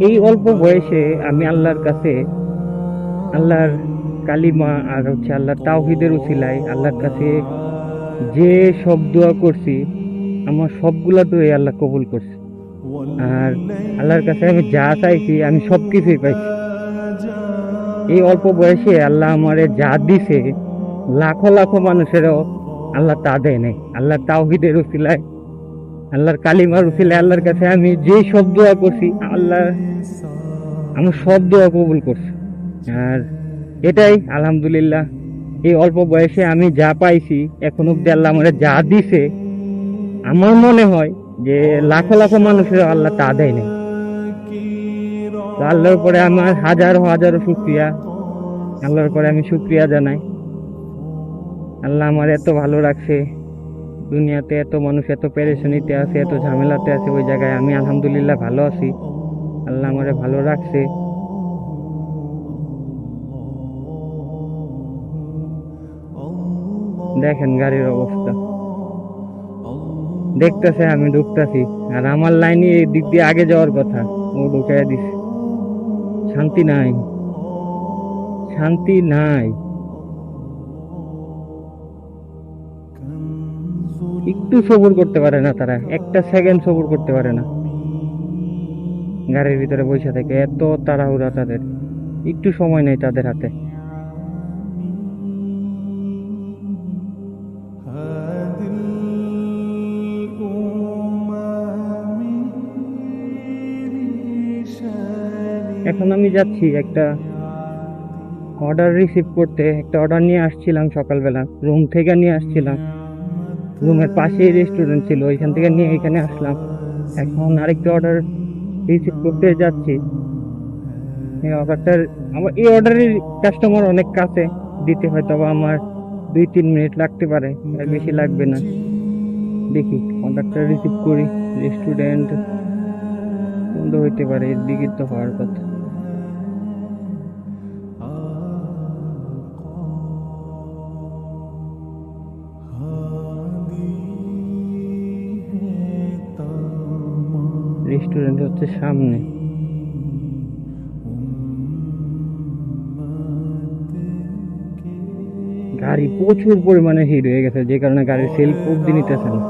এই অল্প বয়সে আমি আল্লাহর কাছে, আল্লাহর কালিমা আর আল্লাহর তাওহীদের উসিলায় আল্লাহর কাছে যে সব দোয়া করছি, আমার সবগুলা দোয়া আল্লাহ কবুল করছে। আর আল্লাহর কাছে আমি যা চাইছি আমি সবকিছুই পাইছি। এই অল্প বয়সে আল্লাহ আমারে যা দিছে, লাখো লাখো মানুষেরও আল্লাহ তা দেয় নাই। আল্লাহর তাওহীদের উসিলায়, আল্লাহর কালিমার উসিলায় আল্লাহর কাছে আমি যে সব দোয়া করছি, আল্লাহ আমার সব দোয়া কবুল করছে। আর এটাই আলহামদুলিল্লাহ। এই অল্প বয়সে আমি যা পাইছি, এখন অব্দি আল্লাহ আমার যা দিছে, আমার মনে হয় যে লাখো লাখো মানুষের আল্লাহ তা দেয় নাই। তো আল্লাহর পরে আমার হাজারো হাজারো শুকরিয়া, আল্লাহর পরে আমি শুকরিয়া জানাই। আল্লাহ আমার এত ভালো রাখছে, দুনিয়াতে এত মানুষ এত পেরেশানিতে আছে, এত ঝামেলাতে আছে, ওই জায়গায় আমি আলহামদুলিল্লাহ ভালো আছি। আল্লাহ আমারে ভালো রাখছে। দেখেন গাড়ির অবস্থা, দেখতেছে আমি ঢুকতেছি, আর আমার লাইনে এই দিক দিয়ে আগে যাওয়ার কথা, ও ঢুকাইয়া দিছে। শান্তি নাই, শান্তি নাই। একটু সবুর করতে পারে না তারা, একটা সেকেন্ড সবুর করতে পারে না। গাড়ির ভিতরে বসে থেকে এত তাড়াহুড়া তাদের, একটু সময় নেই তাদের হাতে। এখন আমি যাচ্ছি একটা অর্ডার রিসিভ করতে, একটা অর্ডার নিয়ে আসছিলাম সকালবেলা, রুম থেকে নিয়ে আসছিলাম। রুমের পাশেই রেস্টুরেন্ট ছিল, ওইখান থেকে নিয়ে এখানে আসলাম। এখন আরেকটা অর্ডার রিসিভ করতে যাচ্ছি। এই অর্ডারটার, আমার এই অর্ডারের কাস্টমার অনেক কাছে, দিতে হয়তো বা আমার 2-3 মিনিট লাগতে পারে, আর বেশি লাগবে না। দেখি অর্ডারটা রিসিভ করি। রেস্টুরেন্ট বন্ধ হইতে পারে, এর দিকে তো হওয়ার কথা। রেস্টুরেন্ট হচ্ছে সামনে। গাড়ি প্রচুর পরিমাণে হিট হয়ে গেছে, যে কারণে গাড়ির সেলফ অব্দি নিতেছে না।